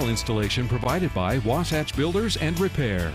tile installation provided by Wasatch Builders and Repair.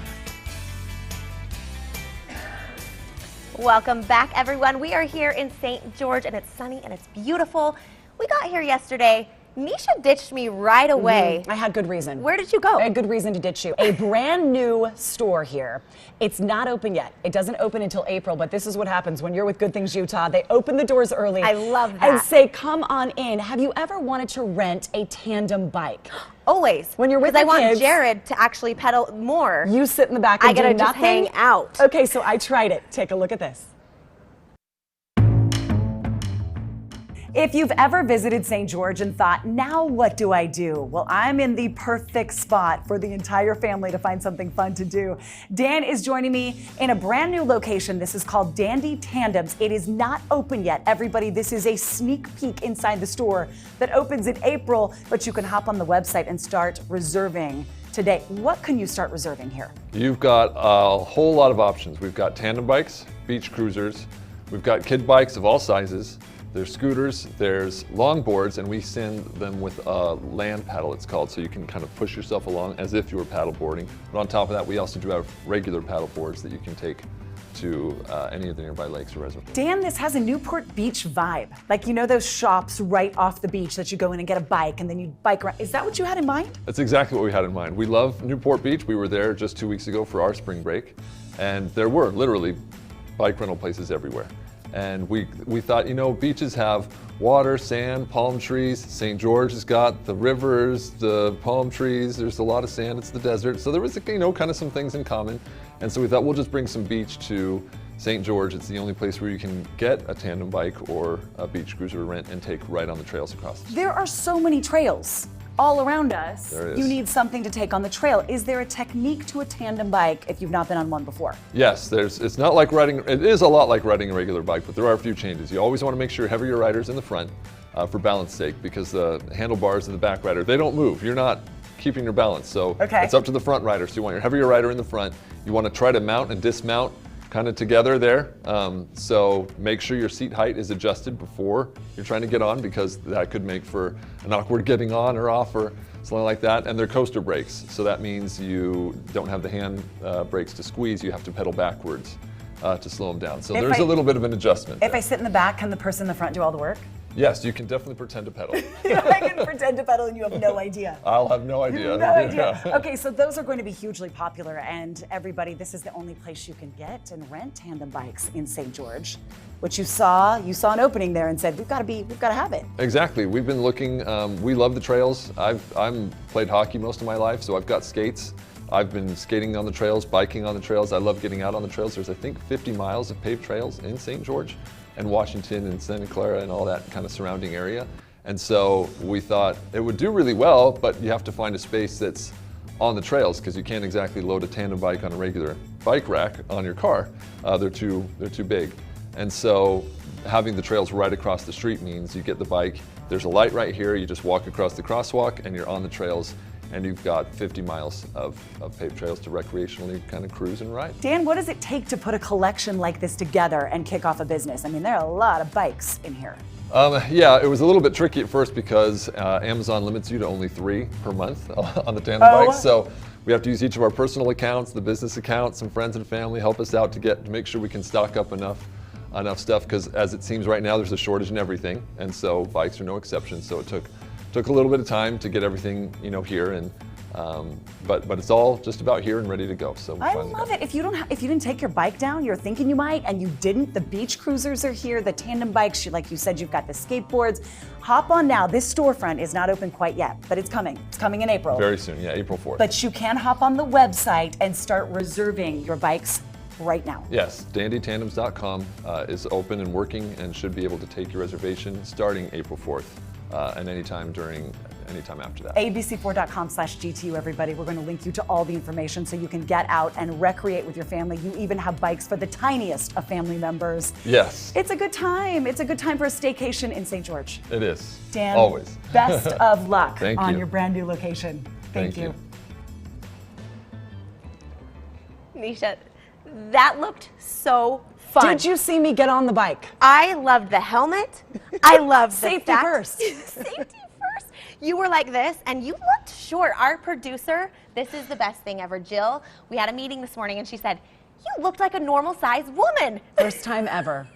Welcome back, everyone. We are here in St. George, and it's sunny and it's beautiful. We got here yesterday. Nisha ditched me right away. I had good reason. Where did you go? I had good reason to ditch you. A brand new store here. It's not open yet. It doesn't open until April, but this is what happens when you're with Good Things Utah. They open the doors early. I love that. And say, come on in. Have you ever wanted to rent a tandem bike? Always. When you're with the kids. Because I want kids, Jared to actually pedal more. You sit in the back and do nothing. I gotta just hang out. Okay, so I tried it. Take a look at this. If you've ever visited St. George and thought, now what do I do? Well, I'm in the perfect spot for the entire family to find something fun to do. Dan is joining me in a brand new location. This is called Dandy Tandems. It is not open yet, everybody. This is a sneak peek inside the store that opens in April, but you can hop on the website and start reserving today. What can you start reserving here? You've got a whole lot of options. We've got tandem bikes, beach cruisers, we've got kid bikes of all sizes. There's scooters, there's longboards, and we send them with a land paddle, it's called, so you can kind of push yourself along as if you were paddle boarding. But on top of that, we also do have regular paddle boards that you can take to any of the nearby lakes or reservoirs. Dan, this has a Newport Beach vibe. Like, you know those shops right off the beach that you go in and get a bike and then you bike around. Is that what you had in mind? That's exactly what we had in mind. We love Newport Beach. We were there just 2 weeks ago for our spring break, and there were literally bike rental places everywhere. And we thought, you know, beaches have water, sand, palm trees. St. George has got the rivers, the palm trees. There's a lot of sand. It's the desert. So there was, you know, kind of some things in common. And so we thought we'll just bring some beach to St. George. It's the only place where you can get a tandem bike or a beach cruiser to rent and take right on the trails across the street. There are so many trails all around us. There is. You need something to take on the trail. Is there a technique to a tandem bike if you've not been on one before? Yes, it's not like riding, it is a lot like riding a regular bike, but there are a few changes. You always want to make sure heavier riders in the front for balance sake, because the handlebars of the back rider, they don't move. You're not keeping your balance. So it's up to the front rider. So you want your heavier rider in the front. You want to try to mount and dismount kind of together there. So make sure your seat height is adjusted before you're trying to get on, because that could make for an awkward getting on or off or something like that. And they're coaster brakes. So that means you don't have the hand brakes to squeeze. You have to pedal backwards to slow them down. So there's a little bit of an adjustment. If I sit in the back, can the person in the front do all the work? Yes, you can definitely pretend to pedal. I can pretend to pedal and you have no idea. I'll have no idea. No idea. Okay, so those are going to be hugely popular, and everybody, this is the only place you can get and rent tandem bikes in St. George. What you saw an opening there and said, we've got to have it. Exactly. We've been looking. We love the trails. I've played hockey most of my life, so I've got skates. I've been skating on the trails, biking on the trails. I love getting out on the trails. There's, I think, 50 miles of paved trails in St. George and Washington and Santa Clara and all that kind of surrounding area. And so we thought it would do really well, but you have to find a space that's on the trails, because you can't exactly load a tandem bike on a regular bike rack on your car. They're too big. And so having the trails right across the street means you get the bike, there's a light right here, you just walk across the crosswalk and you're on the trails, and you've got 50 miles of paved trails to recreationally kind of cruise and ride. Dan, what does it take to put a collection like this together and kick off a business? I mean, there are a lot of bikes in here. Yeah, it was a little bit tricky at first because Amazon limits you to only 3 per month on the tandem bikes. So we have to use each of our personal accounts, the business accounts, some friends and family help us out to make sure we can stock up enough stuff, because as it seems right now, there's a shortage in everything, and so bikes are no exception. So it took a little bit of time to get everything, you know, here, and but it's all just about here and ready to go. So I love it. If you didn't take your bike down, you're thinking you might, and you didn't. The beach cruisers are here, the tandem bikes, like you said, you've got the skateboards. Hop on now. This storefront is not open quite yet, but it's coming. It's coming in April. Very soon, yeah, April 4th. But you can hop on the website and start reserving your bikes right now. Yes, dandytandems.com is open and working and should be able to take your reservation starting April 4th and anytime after that. ABC4.com/GTU, everybody. We're going to link you to all the information so you can get out and recreate with your family. You even have bikes for the tiniest of family members. Yes. It's a good time. It's a good time for a staycation in St. George. It is. Dan, always. Best of luck Thank on you. your brand new location. Thank you. Nisha, that looked so fun. Did you see me get on the bike? I loved the helmet. I loved the Safety fact- first. Safety first. You were like this, and you looked short. Our producer, this is the best thing ever, Jill. We had a meeting this morning, and she said, you looked like a normal-sized woman. First time ever.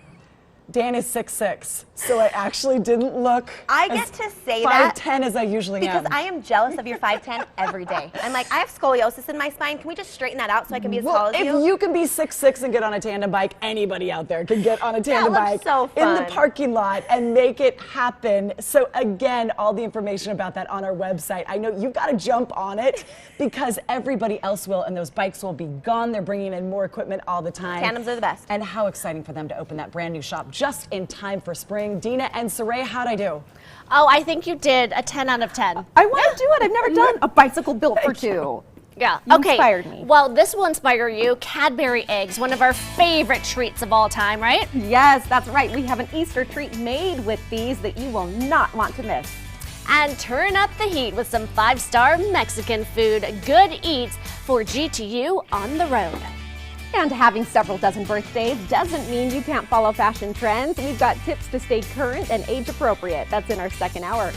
Dan is 6'6", so I actually didn't look I get to say that 5'10" as I usually because am. I am jealous of your 5'10" every day. I'm like, I have scoliosis in my spine. Can we just straighten that out so I can be as tall as you? If you can be 6'6" and get on a tandem bike, anybody out there can get on a tandem looks bike so in the fun. parking lot and make it happen. So again, all the information about that on our website. I know you've got to jump on it because everybody else will, and those bikes will be gone. They're bringing in more equipment all the time. Tandems are the best. And how exciting for them to open that brand new shop just in time for spring. Dina and Saray, how'd I do? Oh, I think you did a 10 out of 10. I want to do it. I've never done a bicycle built for two. Yeah. You Okay. inspired me. Well, this will inspire you. Cadbury eggs, one of our favorite treats of all time, right? Yes, that's right. We have an Easter treat made with these that you will not want to miss. And turn up the heat with some 5-star Mexican food. Good eats for GTU on the road. And having several dozen birthdays doesn't mean you can't follow fashion trends. We've got tips to stay current and age appropriate. That's in our second hour.